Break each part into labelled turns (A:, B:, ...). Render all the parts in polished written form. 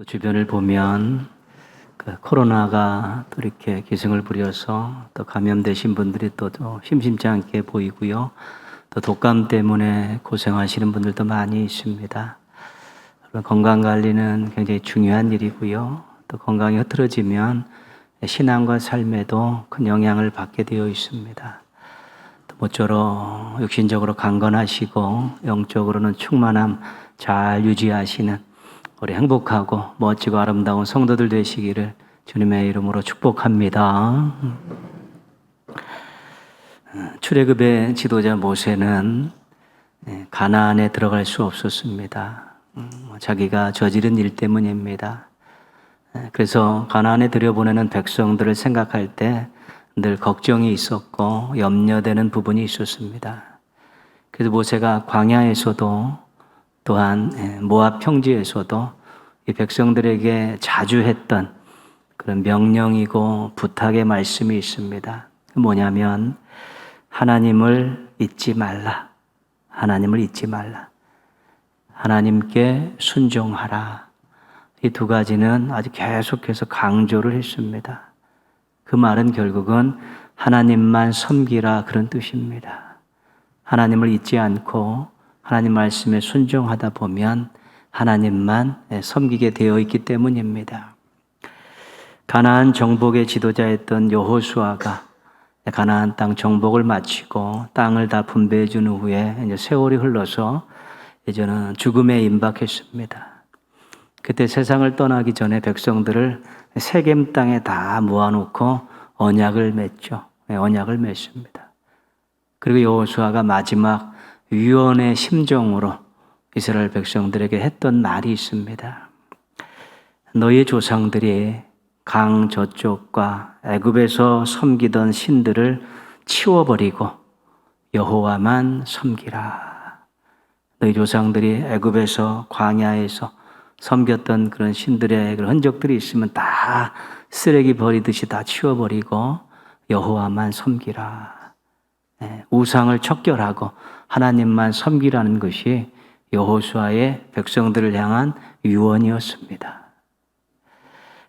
A: 또 주변을 보면 코로나가 또 이렇게 기승을 부려서 또 감염되신 분들이 또 심심치 않게 보이고요. 또 독감 때문에 고생하시는 분들도 많이 있습니다. 건강 관리는 굉장히 중요한 일이고요. 또 건강이 흐트러지면 신앙과 삶에도 큰 영향을 받게 되어 있습니다. 또 모쪼록 육신적으로 강건하시고 영적으로는 충만함 잘 유지하시는 우리 행복하고 멋지고 아름다운 성도들 되시기를 주님의 이름으로 축복합니다. 출애굽의 지도자 모세는 가나안에 들어갈 수 없었습니다. 자기가 저지른 일 때문입니다. 그래서 가나안에 들여보내는 백성들을 생각할 때 늘 걱정이 있었고 염려되는 부분이 있었습니다. 그래서 모세가 광야에서도 또한 모압 평지에서도 이 백성들에게 자주 했던 그런 명령이고 부탁의 말씀이 있습니다. 뭐냐면 하나님을 잊지 말라. 하나님을 잊지 말라. 하나님께 순종하라. 이 두 가지는 아주 계속해서 강조를 했습니다. 그 말은 결국은 하나님만 섬기라 그런 뜻입니다. 하나님을 잊지 않고 하나님 말씀에 순종하다 보면 하나님만 섬기게 되어 있기 때문입니다. 가나안 정복의 지도자였던 여호수아가 가나안 땅 정복을 마치고 땅을 다 분배해 준 후에 이제 세월이 흘러서 이제는 죽음에 임박했습니다. 그때 세상을 떠나기 전에 백성들을 세겜 땅에 다 모아놓고 언약을 맺죠. 언약을 맺습니다. 그리고 여호수아가 마지막 위원의 심정으로 이스라엘 백성들에게 했던 말이 있습니다. 너희 조상들이 강 저쪽과 애굽에서 섬기던 신들을 치워버리고 여호와만 섬기라. 너희 조상들이 애굽에서 광야에서 섬겼던 그런 신들의 그런 흔적들이 있으면 다 쓰레기 버리듯이 다 치워버리고 여호와만 섬기라. 우상을 척결하고 하나님만 섬기라는 것이 여호수아의 백성들을 향한 유언이었습니다.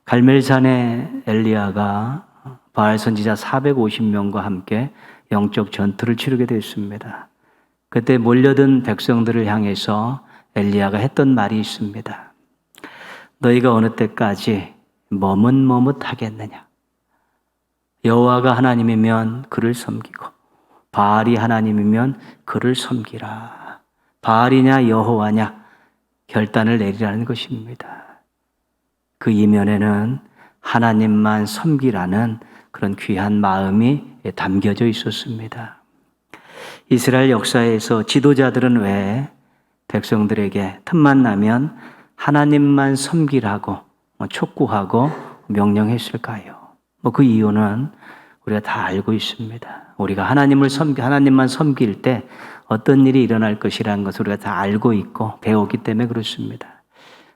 A: 갈멜산의 엘리야가 바알 선지자 450명과 함께 영적 전투를 치르게 됐습니다. 그때 몰려든 백성들을 향해서 엘리야가 했던 말이 있습니다. 너희가 어느 때까지 머뭇머뭇하겠느냐? 여호와가 하나님이면 그를 섬기고 바알이 하나님이면 그를 섬기라. 바알이냐 여호와냐 결단을 내리라는 것입니다. 그 이면에는 하나님만 섬기라는 그런 귀한 마음이 담겨져 있었습니다. 이스라엘 역사에서 지도자들은 왜 백성들에게 틈만 나면 하나님만 섬기라고 촉구하고 명령했을까요? 그 이유는 우리가 다 알고 있습니다. 우리가 하나님만 섬길 때 어떤 일이 일어날 것이라는 것을 우리가 다 알고 있고 배웠기 때문에 그렇습니다.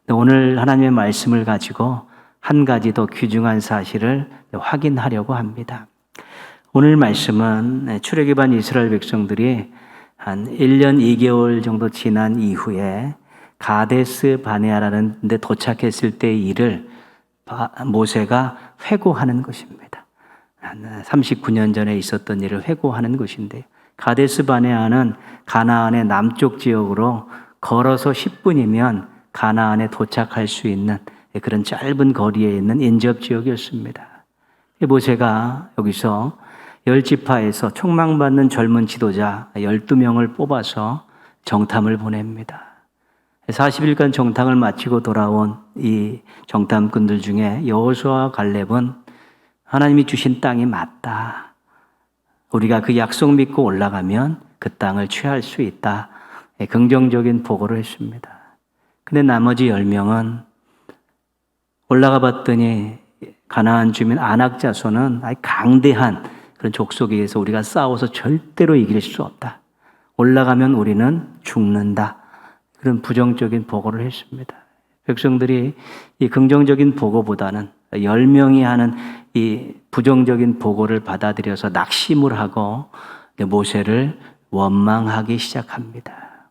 A: 오늘 하나님의 말씀을 가지고 한 가지 더 귀중한 사실을 확인하려고 합니다. 오늘 말씀은 출애굽한 이스라엘 백성들이 한 1년 2개월 정도 지난 이후에 가데스 바네아라는 데 도착했을 때의 일을 모세가 회고하는 것입니다. 한 39년 전에 있었던 일을 회고하는 것인데요. 가데스 바네아는 가나안의 남쪽 지역으로 걸어서 10분이면 가나안에 도착할 수 있는 그런 짧은 거리에 있는 인접 지역이었습니다. 모세가 여기서 10지파에서 촉망받는 젊은 지도자 12명을 뽑아서 정탐을 보냅니다. 40일간 정탐을 마치고 돌아온 이 정탐꾼들 중에 여호수아와 갈렙은 하나님이 주신 땅이 맞다. 우리가 그 약속 믿고 올라가면 그 땅을 취할 수 있다. 긍정적인 보고를 했습니다. 근데 나머지 10명은 올라가 봤더니 가나안 주민 아낙 자손은 아주 강대한 그런 족속에 의해서 우리가 싸워서 절대로 이길 수 없다. 올라가면 우리는 죽는다. 그런 부정적인 보고를 했습니다. 백성들이 이 긍정적인 보고보다는 10명이 하는 이 부정적인 보고를 받아들여서 낙심을 하고 모세를 원망하기 시작합니다.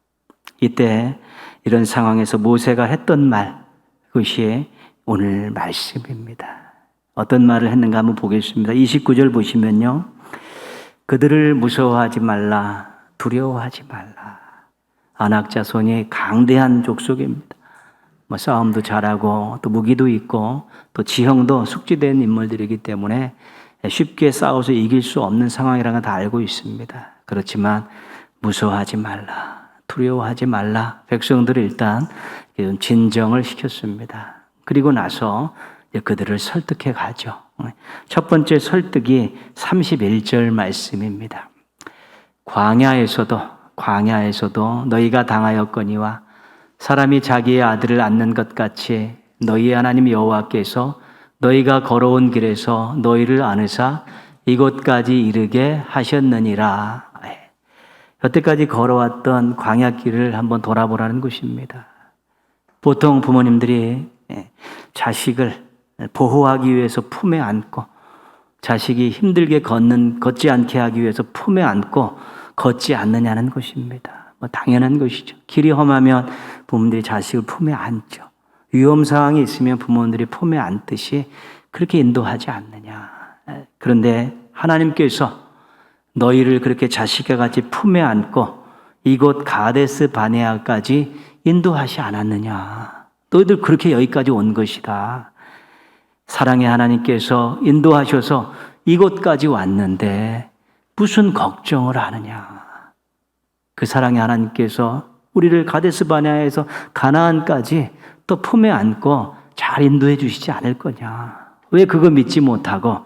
A: 이때 이런 상황에서 모세가 했던 말, 그것이 오늘 말씀입니다. 어떤 말을 했는가 한번 보겠습니다. 29절 보시면요. 그들을 무서워하지 말라, 두려워하지 말라. 아낙 자손이 강대한 족속입니다. 싸움도 잘하고 또 무기도 있고 또 지형도 숙지된 인물들이기 때문에 쉽게 싸워서 이길 수 없는 상황이라는 걸 다 알고 있습니다. 그렇지만 무서워하지 말라, 두려워하지 말라. 백성들을 일단 진정을 시켰습니다. 그리고 나서 그들을 설득해 가죠. 첫 번째 설득이 31절 말씀입니다. 광야에서도 너희가 당하였거니와 사람이 자기의 아들을 낳는 것 같이 너희 하나님 여호와께서 너희가 걸어온 길에서 너희를 안으사 이곳까지 이르게 하셨느니라. 여태까지 걸어왔던 광야길을 한번 돌아보라는 것입니다. 보통 부모님들이 자식을 보호하기 위해서 품에 안고 자식이 힘들게 걷지 않게 하기 위해서 품에 안고 걷지 않느냐는 것입니다. 당연한 것이죠. 길이 험하면 부모님들이 자식을 품에 안죠. 위험 상황이 있으면 부모님들이 품에 안듯이 그렇게 인도하지 않느냐. 그런데 하나님께서 너희를 그렇게 자식과 같이 품에 안고 이곳 가데스 바네아까지 인도하지 않았느냐. 너희들 그렇게 여기까지 온 것이다. 사랑의 하나님께서 인도하셔서 이곳까지 왔는데 무슨 걱정을 하느냐. 그 사랑의 하나님께서 우리를 가데스 바네아에서 가나안까지 또 품에 안고 잘 인도해 주시지 않을 거냐. 왜 그거 믿지 못하고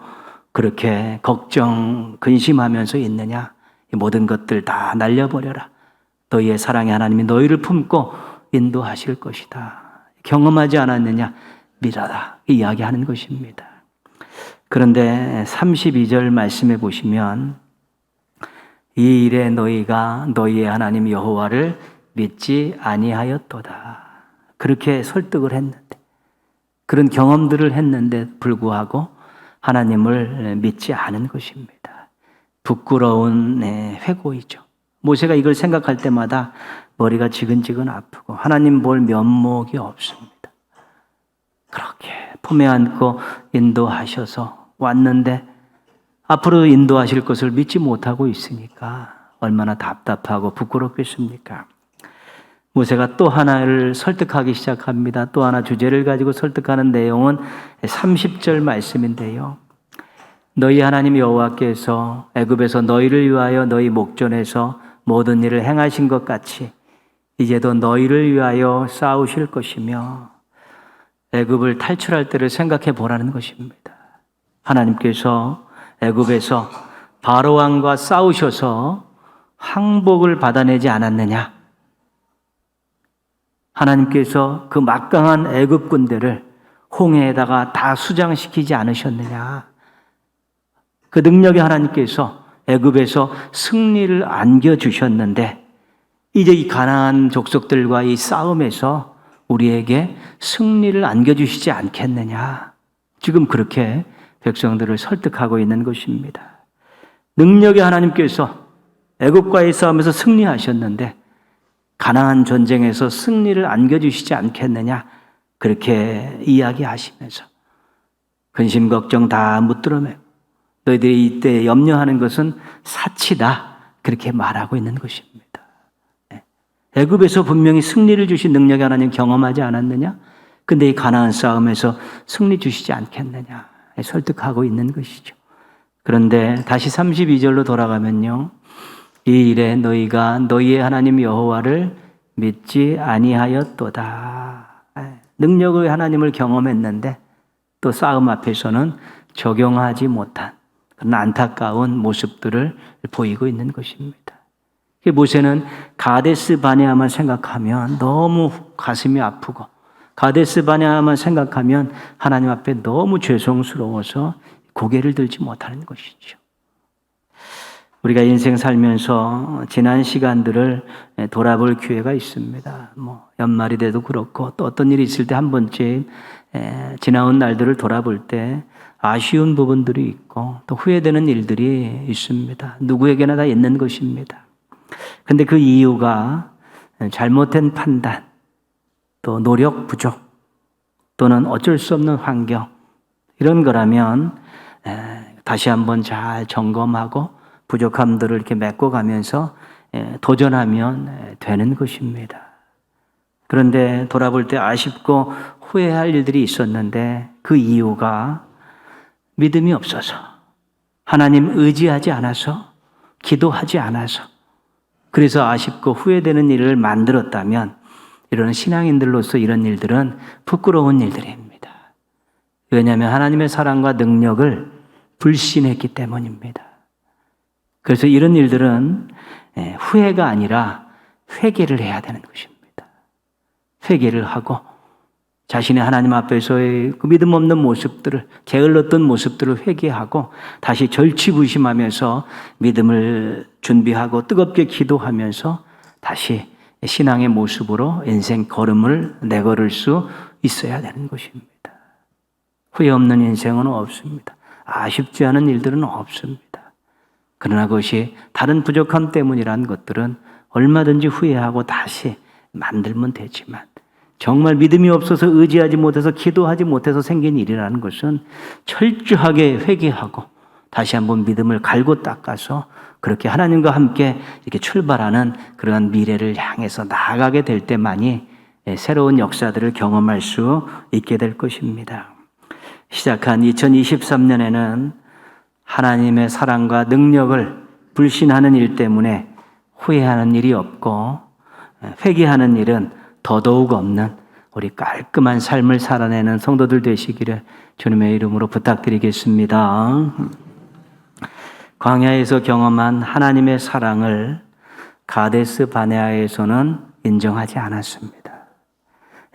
A: 그렇게 걱정, 근심하면서 있느냐. 이 모든 것들 다 날려버려라. 너희의 사랑의 하나님이 너희를 품고 인도하실 것이다. 경험하지 않았느냐. 믿어라. 이야기하는 것입니다. 그런데 32절 말씀해 보시면 이 일에 너희가 너희의 하나님 여호와를 믿지 아니하였도다. 그렇게 설득을 했는데 그런 경험들을 했는데 불구하고 하나님을 믿지 않은 것입니다. 부끄러운 회고이죠. 모세가 이걸 생각할 때마다 머리가 지근지근 아프고 하나님 볼 면목이 없습니다. 그렇게 품에 안고 인도하셔서 왔는데 앞으로 인도하실 것을 믿지 못하고 있으니까 얼마나 답답하고 부끄럽겠습니까? 모세가 또 하나를 설득하기 시작합니다. 또 하나 주제를 가지고 설득하는 내용은 30절 말씀인데요. 너희 하나님 여호와께서 애굽에서 너희를 위하여 너희 목전에서 모든 일을 행하신 것 같이 이제도 너희를 위하여 싸우실 것이며 애굽을 탈출할 때를 생각해 보라는 것입니다. 하나님께서 애굽에서 바로 왕과 싸우셔서 항복을 받아내지 않았느냐? 하나님께서 그 막강한 애굽 군대를 홍해에다가 다 수장시키지 않으셨느냐? 그 능력의 하나님께서 애굽에서 승리를 안겨주셨는데 이제 이 가나안 족속들과 이 싸움에서 우리에게 승리를 안겨주시지 않겠느냐? 지금 그렇게 백성들을 설득하고 있는 것입니다. 능력의 하나님께서 애굽과의 싸움에서 승리하셨는데 가나안 전쟁에서 승리를 안겨주시지 않겠느냐? 그렇게 이야기하시면서 근심 걱정 다 묻들어매고 너희들이 이때 염려하는 것은 사치다. 그렇게 말하고 있는 것입니다. 애굽에서 분명히 승리를 주신 능력의 하나님 경험하지 않았느냐? 근데 이 가나안 싸움에서 승리 주시지 않겠느냐? 설득하고 있는 것이죠. 그런데 다시 32절로 돌아가면요. 이 일에 너희가 너희의 하나님 여호와를 믿지 아니하였도다. 능력의 하나님을 경험했는데 또 싸움 앞에서는 적용하지 못한 그런 안타까운 모습들을 보이고 있는 것입니다. 모세는 가데스 바네아만 생각하면 너무 가슴이 아프고 가데스 바네아만 생각하면 하나님 앞에 너무 죄송스러워서 고개를 들지 못하는 것이죠. 우리가 인생 살면서 지난 시간들을 돌아볼 기회가 있습니다. 연말이 돼도 그렇고 또 어떤 일이 있을 때 한 번쯤 지나온 날들을 돌아볼 때 아쉬운 부분들이 있고 또 후회되는 일들이 있습니다. 누구에게나 다 있는 것입니다. 근데 그 이유가 잘못된 판단, 또 노력 부족, 또는 어쩔 수 없는 환경, 이런 거라면 다시 한번 잘 점검하고 부족함들을 이렇게 메꿔가면서 도전하면 되는 것입니다. 그런데 돌아볼 때 아쉽고 후회할 일들이 있었는데 그 이유가 믿음이 없어서, 하나님 의지하지 않아서, 기도하지 않아서, 그래서 아쉽고 후회되는 일을 만들었다면 이런 신앙인들로서 이런 일들은 부끄러운 일들입니다. 왜냐하면 하나님의 사랑과 능력을 불신했기 때문입니다. 그래서 이런 일들은 후회가 아니라 회개를 해야 되는 것입니다. 회개를 하고 자신의 하나님 앞에서의 그 믿음 없는 모습들을, 게을렀던 모습들을 회개하고 다시 절치부심하면서 믿음을 준비하고 뜨겁게 기도하면서 다시 신앙의 모습으로 인생 걸음을 내걸을 수 있어야 되는 것입니다. 후회 없는 인생은 없습니다. 아쉽지 않은 일들은 없습니다. 그러나 그것이 다른 부족함 때문이라는 것들은 얼마든지 후회하고 다시 만들면 되지만, 정말 믿음이 없어서 의지하지 못해서 기도하지 못해서 생긴 일이라는 것은 철저하게 회개하고 다시 한번 믿음을 갈고 닦아서 그렇게 하나님과 함께 이렇게 출발하는 그러한 미래를 향해서 나아가게 될 때만이 새로운 역사들을 경험할 수 있게 될 것입니다. 시작한 2023년에는 하나님의 사랑과 능력을 불신하는 일 때문에 후회하는 일이 없고 회개하는 일은 더더욱 없는 우리 깔끔한 삶을 살아내는 성도들 되시기를 주님의 이름으로 부탁드리겠습니다. 광야에서 경험한 하나님의 사랑을 가데스 바네아에서는 인정하지 않았습니다.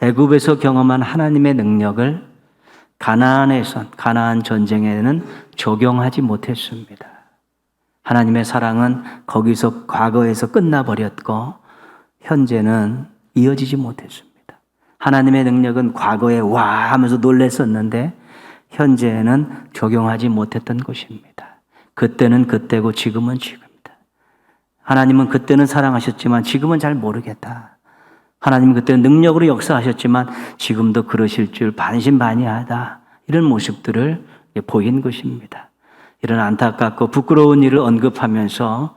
A: 애굽에서 경험한 하나님의 능력을 가나안 전쟁에는 적용하지 못했습니다. 하나님의 사랑은 거기서 과거에서 끝나버렸고 현재는 이어지지 못했습니다. 하나님의 능력은 과거에 와 하면서 놀랬었는데 현재는 적용하지 못했던 것입니다. 그때는 그때고 지금은 지금이다. 하나님은 그때는 사랑하셨지만 지금은 잘 모르겠다. 하나님은 그때는 능력으로 역사하셨지만 지금도 그러실 줄 반신반의하다. 이런 모습들을 보인 것입니다. 이런 안타깝고 부끄러운 일을 언급하면서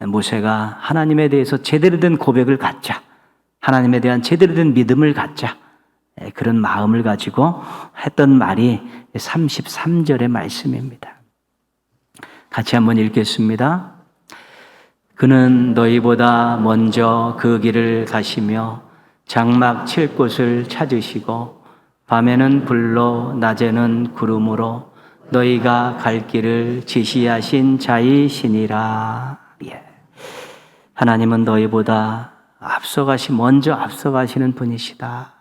A: 모세가 하나님에 대해서 제대로 된 고백을 갖자, 하나님에 대한 제대로 된 믿음을 갖자, 그런 마음을 가지고 했던 말이 33절의 말씀입니다. 같이 한번 읽겠습니다. 그는 너희보다 먼저 그 길을 가시며 장막 칠 곳을 찾으시고 밤에는 불로 낮에는 구름으로 너희가 갈 길을 지시하신 자이시니라. 하나님은 너희보다 먼저 앞서가시는 분이시다.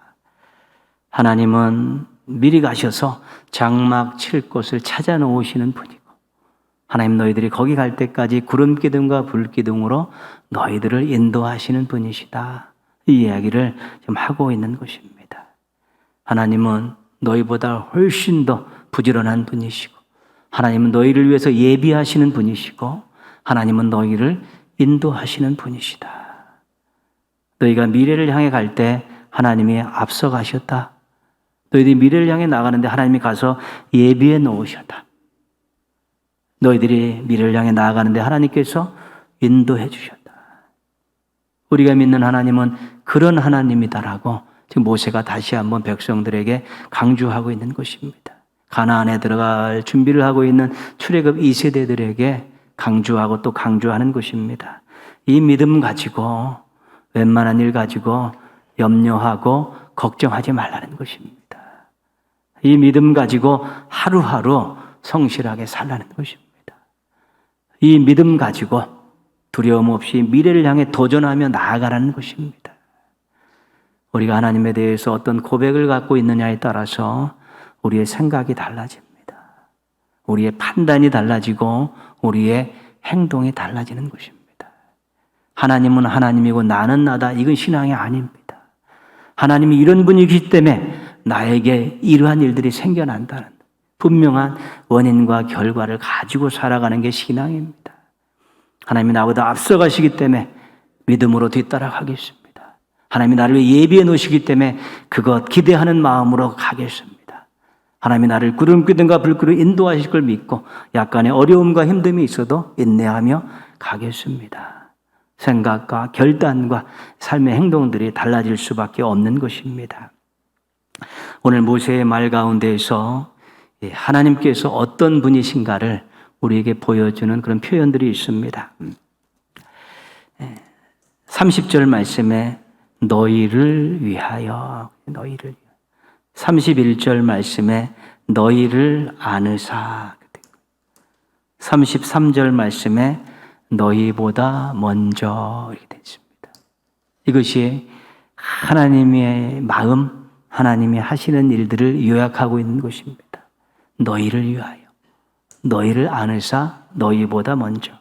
A: 하나님은 미리 가셔서 장막 칠 곳을 찾아 놓으시는 분이고, 하나님 너희들이 거기 갈 때까지 구름 기둥과 불 기둥으로 너희들을 인도하시는 분이시다. 이 이야기를 지금 하고 있는 것입니다. 하나님은 너희보다 훨씬 더 부지런한 분이시고, 하나님은 너희를 위해서 예비하시는 분이시고, 하나님은 너희를 인도하시는 분이시다. 너희가 미래를 향해 갈 때 하나님이 앞서 가셨다. 너희들이 미래를 향해 나가는데 하나님이 가서 예비해 놓으셨다. 너희들이 미래를 향해 나아가는데 하나님께서 인도해 주셨다. 우리가 믿는 하나님은 그런 하나님이다라고 지금 모세가 다시 한번 백성들에게 강조하고 있는 것입니다. 가나안에 들어갈 준비를 하고 있는 출애굽 2세대들에게 강조하고 또 강조하는 것입니다. 이 믿음 가지고 웬만한 일 가지고 염려하고 걱정하지 말라는 것입니다. 이 믿음 가지고 하루하루 성실하게 살라는 것입니다. 이 믿음 가지고 두려움 없이 미래를 향해 도전하며 나아가라는 것입니다. 우리가 하나님에 대해서 어떤 고백을 갖고 있느냐에 따라서 우리의 생각이 달라집니다. 우리의 판단이 달라지고 우리의 행동이 달라지는 것입니다. 하나님은 하나님이고 나는 나다. 이건 신앙이 아닙니다. 하나님이 이런 분이기 때문에 나에게 이러한 일들이 생겨난다는 분명한 원인과 결과를 가지고 살아가는 게 신앙입니다. 하나님이 나보다 앞서가시기 때문에 믿음으로 뒤따라가겠습니다. 하나님이 나를 위해 예비해 놓으시기 때문에 그것 기대하는 마음으로 가겠습니다. 하나님이 나를 구름기둥과 불길로 인도하실 걸 믿고 약간의 어려움과 힘듦이 있어도 인내하며 가겠습니다. 생각과 결단과 삶의 행동들이 달라질 수밖에 없는 것입니다. 오늘 모세의 말 가운데에서 하나님께서 어떤 분이신가를 우리에게 보여주는 그런 표현들이 있습니다. 30절 말씀에 너희를 위하여, 31절 말씀에 너희를 안으사, 33절 말씀에 너희보다 먼저 이렇게 되어 있습니다. 이것이 하나님의 마음, 하나님이 하시는 일들을 요약하고 있는 것입니다. 너희를 위하여, 너희를 안으사, 너희보다 먼저.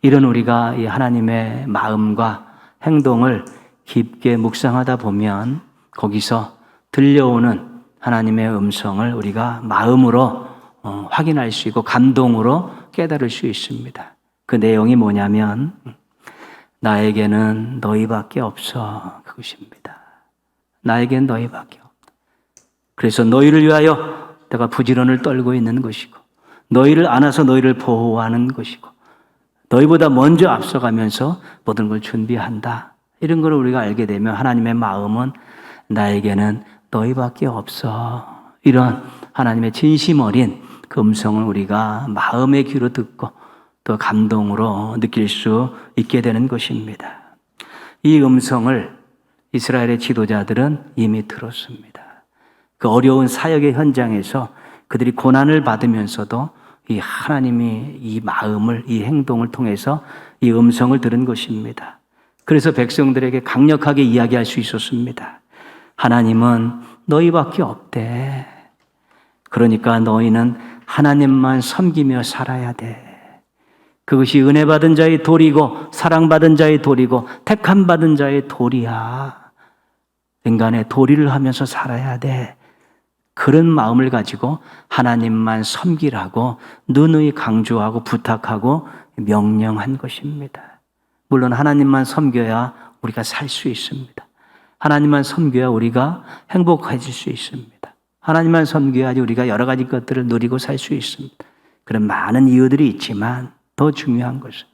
A: 이런 우리가 이 하나님의 마음과 행동을 깊게 묵상하다 보면 거기서 들려오는 하나님의 음성을 우리가 마음으로 확인할 수 있고 감동으로 깨달을 수 있습니다. 그 내용이 뭐냐면 나에게는 너희밖에 없어, 그것입니다. 나에겐 너희밖에 없다. 그래서 너희를 위하여 내가 부지런을 떨고 있는 것이고 너희를 안아서 너희를 보호하는 것이고 너희보다 먼저 앞서가면서 모든 걸 준비한다. 이런 걸 우리가 알게 되면 하나님의 마음은 나에게는 너희밖에 없어. 이런 하나님의 진심 어린 그 음성을 우리가 마음의 귀로 듣고 또 감동으로 느낄 수 있게 되는 것입니다. 이 음성을 이스라엘의 지도자들은 이미 들었습니다. 그 어려운 사역의 현장에서 그들이 고난을 받으면서도 이 하나님이 이 마음을, 이 행동을 통해서 이 음성을 들은 것입니다. 그래서 백성들에게 강력하게 이야기할 수 있었습니다. 하나님은 너희밖에 없대. 그러니까 너희는 하나님만 섬기며 살아야 돼. 그것이 은혜 받은 자의 도리고 사랑받은 자의 도리고 택함 받은 자의 도리야. 인간의 도리를 하면서 살아야 돼. 그런 마음을 가지고 하나님만 섬기라고 누누이 강조하고 부탁하고 명령한 것입니다. 물론 하나님만 섬겨야 우리가 살 수 있습니다. 하나님만 섬겨야 우리가 행복해질 수 있습니다. 하나님만 섬겨야지 우리가 여러 가지 것들을 누리고 살 수 있습니다. 그런 많은 이유들이 있지만 더 중요한 것은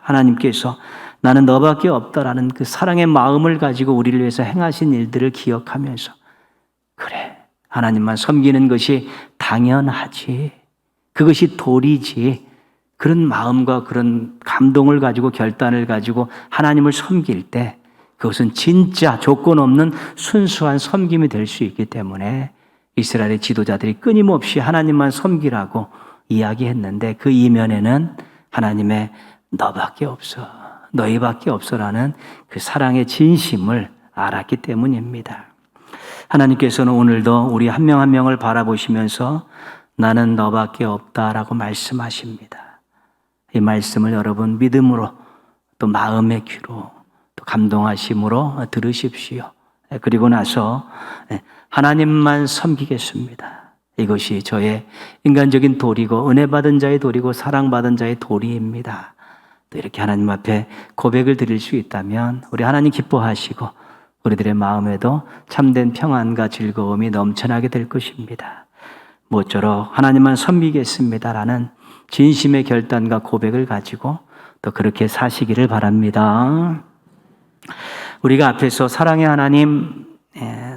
A: 하나님께서 나는 너밖에 없다라는 그 사랑의 마음을 가지고 우리를 위해서 행하신 일들을 기억하면서 그래, 하나님만 섬기는 것이 당연하지. 그것이 도리지. 그런 마음과 그런 감동을 가지고 결단을 가지고 하나님을 섬길 때 그것은 진짜 조건 없는 순수한 섬김이 될 수 있기 때문에 이스라엘의 지도자들이 끊임없이 하나님만 섬기라고 이야기했는데 그 이면에는 하나님의 너밖에 없어, 너희밖에 없어라는 그 사랑의 진심을 알았기 때문입니다. 하나님께서는 오늘도 우리 한 명 한 명을 바라보시면서 나는 너밖에 없다라고 말씀하십니다. 이 말씀을 여러분 믿음으로 또 마음의 귀로 또 감동하심으로 들으십시오. 그리고 나서 하나님만 섬기겠습니다. 이것이 저의 인간적인 도리고 은혜 받은 자의 도리고 사랑받은 자의 도리입니다. 또 이렇게 하나님 앞에 고백을 드릴 수 있다면 우리 하나님 기뻐하시고 우리들의 마음에도 참된 평안과 즐거움이 넘쳐나게 될 것입니다. 모쪼록 하나님만 섬기겠습니다라는 진심의 결단과 고백을 가지고 또 그렇게 사시기를 바랍니다. 우리가 앞에서 사랑의 하나님,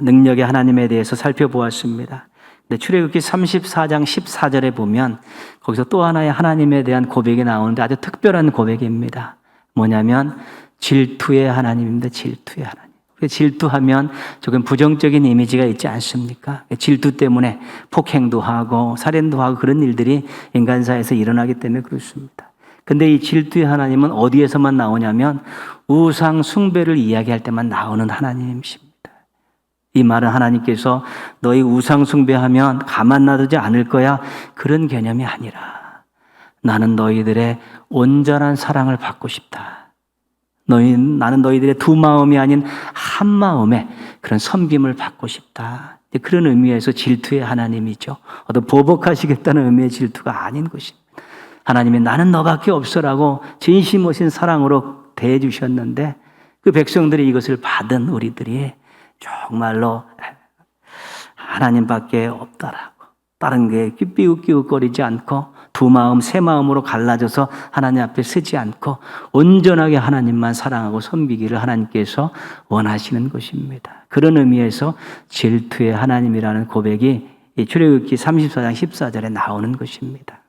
A: 능력의 하나님에 대해서 살펴보았습니다. 근데 출애굽기 34장 14절에 보면 거기서 또 하나의 하나님에 대한 고백이 나오는데 아주 특별한 고백입니다. 뭐냐면 질투의 하나님입니다. 질투의 하나님. 질투하면 조금 부정적인 이미지가 있지 않습니까? 질투 때문에 폭행도 하고 살인도 하고 그런 일들이 인간사에서 일어나기 때문에 그렇습니다. 근데 이 질투의 하나님은 어디에서만 나오냐면 우상 숭배를 이야기할 때만 나오는 하나님이십니다. 이 말은 하나님께서 너희 우상 숭배하면 가만 놔두지 않을 거야 그런 개념이 아니라 나는 너희들의 온전한 사랑을 받고 싶다. 나는 너희들의 두 마음이 아닌 한 마음의 그런 섬김을 받고 싶다. 그런 의미에서 질투의 하나님이죠. 어떤 보복하시겠다는 의미의 질투가 아닌 것입니다. 하나님이 나는 너밖에 없어라고 진심 어신 사랑으로 대해 주셨는데 그 백성들이 이것을 받은 우리들이 정말로 하나님밖에 없다라고, 다른 게 삐웃삐웃거리지 않고 두 마음 세 마음으로 갈라져서 하나님 앞에 서지 않고 온전하게 하나님만 사랑하고 섬기기를 하나님께서 원하시는 것입니다. 그런 의미에서 질투의 하나님이라는 고백이 이 출애굽기 34장 14절에 나오는 것입니다.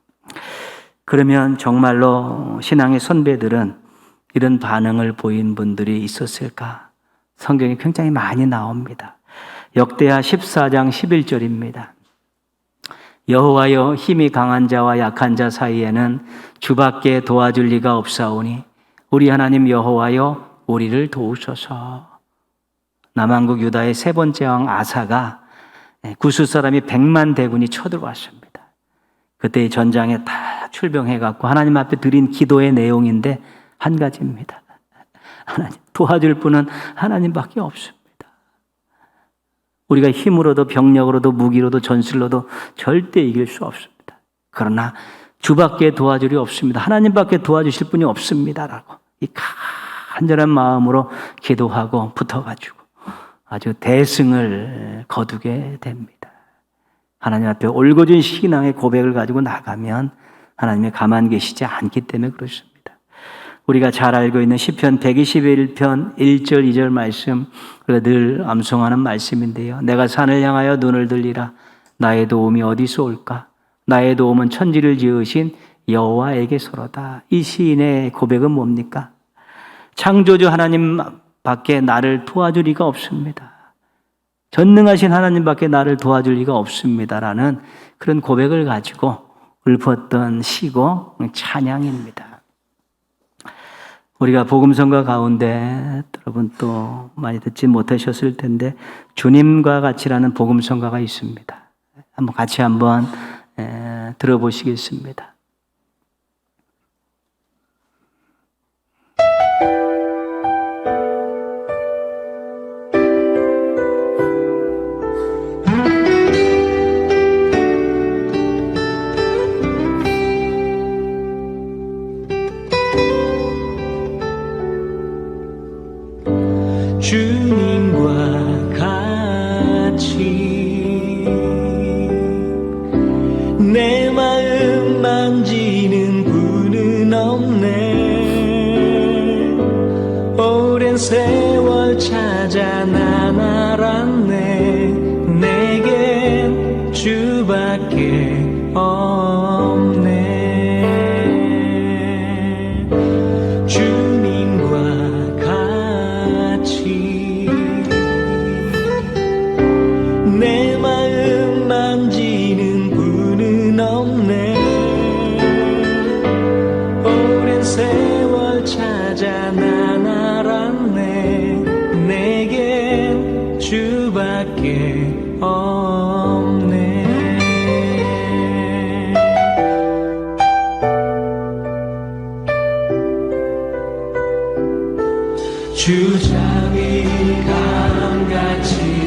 A: 그러면 정말로 신앙의 선배들은 이런 반응을 보인 분들이 있었을까? 성경에 굉장히 많이 나옵니다. 역대하 14장 11절입니다. 여호와여, 힘이 강한 자와 약한 자 사이에는 주밖에 도와줄 리가 없사오니 우리 하나님 여호와여, 우리를 도우소서. 남한국 유다의 세 번째 왕 아사가 구스 사람이 100만 대군이 쳐들어왔습니다. 그때 전장에 다 출병해갖고 하나님 앞에 드린 기도의 내용인데 한 가지입니다. 하나님, 도와줄 분은 하나님밖에 없습니다. 우리가 힘으로도 병력으로도 무기로도 전술로도 절대 이길 수 없습니다. 그러나 주밖에 도와줄이 없습니다. 하나님밖에 도와주실 분이 없습니다라고 이 간절한 마음으로 기도하고 붙어가지고 아주 대승을 거두게 됩니다. 하나님 앞에 올곧은 신앙의 고백을 가지고 나가면 하나님이 가만 계시지 않기 때문에 그렇습니다. 우리가 잘 알고 있는 시편 121편 1절 2절 말씀, 우리가 늘 암송하는 말씀인데요. 내가 산을 향하여 눈을 들리라. 나의 도움이 어디서 올까? 나의 도움은 천지를 지으신 여호와에게서로다. 이 시인의 고백은 뭡니까? 창조주 하나님 밖에 나를 도와줄 리가 없습니다. 전능하신 하나님밖에 나를 도와줄 리가 없습니다라는 그런 고백을 가지고 읊었던 시고 찬양입니다. 우리가 복음성가 가운데 여러분 또 많이 듣지 못하셨을 텐데 주님과 같이라는 복음성가가 있습니다. 같이 한번 들어보시겠습니다.
B: 주님과 같이 내 마음 만지는 분은 없네. 오랜 세월 찾아 난 알았네. 내겐 주밖에 없네. 내 마음 만지는 분은 없네. 오랜 세월 찾아 난 알았네. 내겐 주밖에 없네. 주장이 감같이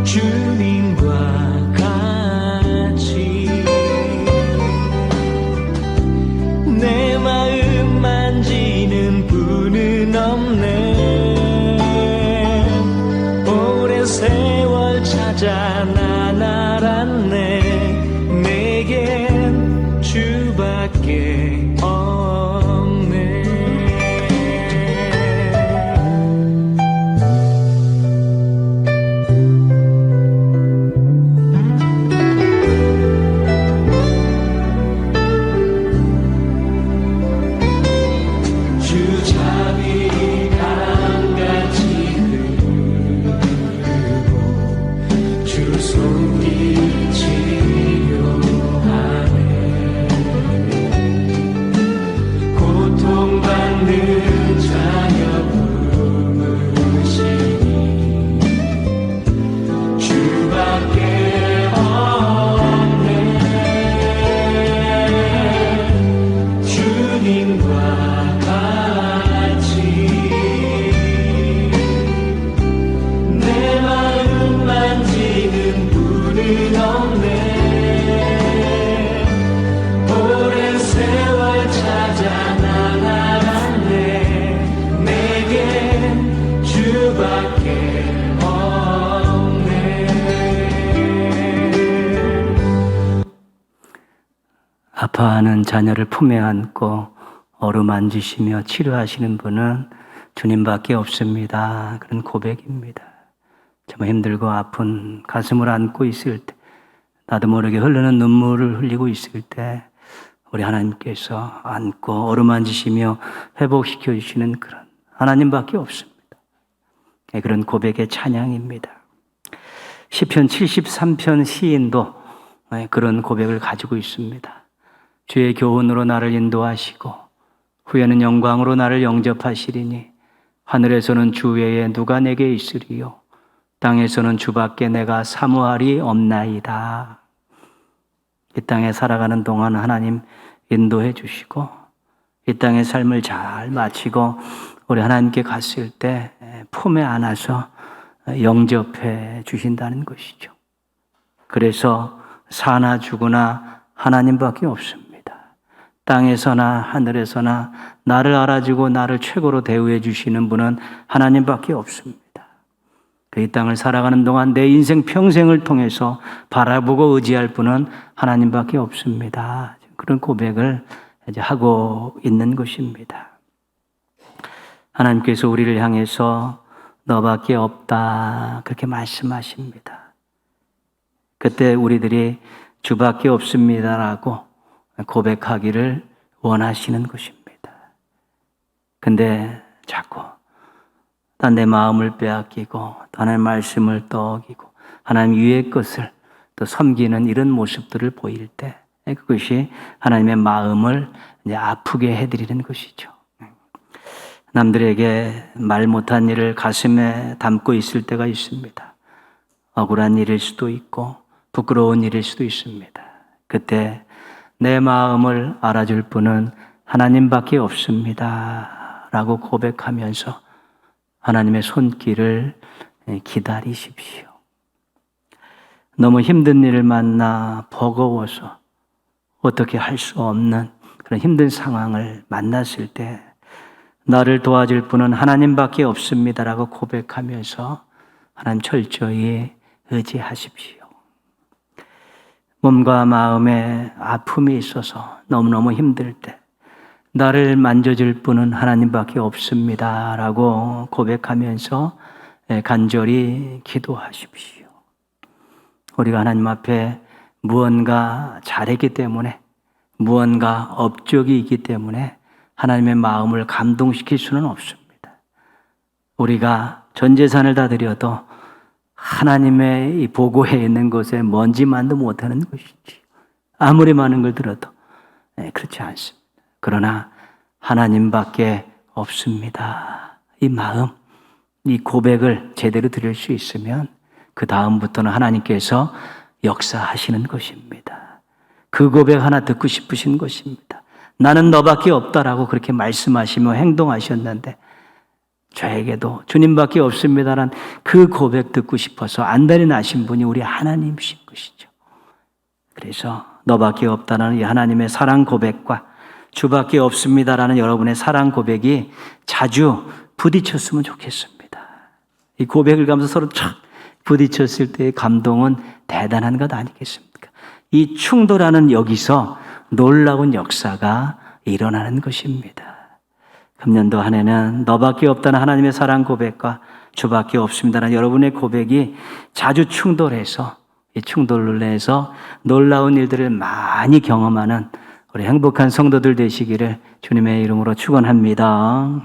B: 주님과 같이 너밖에 없네.
A: 아파하는 자녀를 품에 안고 어루만지시며 치료하시는 분은 주님밖에 없습니다. 그런 고백입니다. 정말 힘들고 아픈 가슴을 안고 있을 때, 나도 모르게 흐르는 눈물을 흘리고 있을 때 우리 하나님께서 안고 어루만지시며 회복시켜 주시는 그런 하나님밖에 없습니다. 그런 고백의 찬양입니다. 시편 73편 시인도 그런 고백을 가지고 있습니다. 주의 교훈으로 나를 인도하시고 후에는 영광으로 나를 영접하시리니 하늘에서는 주 외에 누가 내게 있으리요 땅에서는 주밖에 내가 사모할이 없나이다. 이 땅에 살아가는 동안 하나님 인도해 주시고 이 땅의 삶을 잘 마치고 우리 하나님께 갔을 때 품에 안아서 영접해 주신다는 것이죠. 그래서 사나 죽으나 하나님밖에 없습니다. 땅에서나 하늘에서나 나를 알아주고 나를 최고로 대우해 주시는 분은 하나님밖에 없습니다. 이 땅을 살아가는 동안 내 인생 평생을 통해서 바라보고 의지할 분은 하나님밖에 없습니다. 그런 고백을 이제 하고 있는 것입니다. 하나님께서 우리를 향해서 너밖에 없다 그렇게 말씀하십니다. 그때 우리들이 주밖에 없습니다라고 고백하기를 원하시는 것입니다. 근데 자꾸 내 마음을 빼앗기고 하나님의 말씀을 또 어기고 하나님 위의 것을 또 섬기는 이런 모습들을 보일 때 그것이 하나님의 마음을 이제 아프게 해드리는 것이죠. 남들에게 말 못한 일을 가슴에 담고 있을 때가 있습니다. 억울한 일일 수도 있고 부끄러운 일일 수도 있습니다. 그때 내 마음을 알아줄 분은 하나님밖에 없습니다 라고 고백하면서 하나님의 손길을 기다리십시오. 너무 힘든 일을 만나 버거워서 어떻게 할 수 없는 그런 힘든 상황을 만났을 때 나를 도와줄 분은 하나님밖에 없습니다라고 고백하면서 하나님 철저히 의지하십시오. 몸과 마음에 아픔이 있어서 너무너무 힘들 때 나를 만져줄 분은 하나님밖에 없습니다라고 고백하면서 간절히 기도하십시오. 우리가 하나님 앞에 무언가 잘했기 때문에 무언가 업적이 있기 때문에 하나님의 마음을 감동시킬 수는 없습니다. 우리가 전 재산을 다 드려도 하나님의 이 보고에 있는 것에 먼지만도 못하는 것이지 아무리 많은 걸 들어도 그렇지 않습니다. 그러나 하나님밖에 없습니다. 이 마음, 이 고백을 제대로 드릴 수 있으면 그 다음부터는 하나님께서 역사하시는 것입니다. 그 고백 하나 듣고 싶으신 것입니다. 나는 너밖에 없다라고 그렇게 말씀하시며 행동하셨는데 저에게도 주님밖에 없습니다란 그 고백 듣고 싶어서 안달이 나신 분이 우리 하나님이신 것이죠. 그래서 너밖에 없다는 이 하나님의 사랑 고백과 주밖에 없습니다라는 여러분의 사랑 고백이 자주 부딪혔으면 좋겠습니다. 이 고백을 가면서 서로 촥 부딪혔을 때의 감동은 대단한 것 아니겠습니까? 이 충돌하는 여기서 놀라운 역사가 일어나는 것입니다. 금년도 한 해는 너밖에 없다는 하나님의 사랑 고백과 주밖에 없습니다라는 여러분의 고백이 자주 충돌해서 이 충돌을 내서 놀라운 일들을 많이 경험하는 우리 행복한 성도들 되시기를 주님의 이름으로 축원합니다.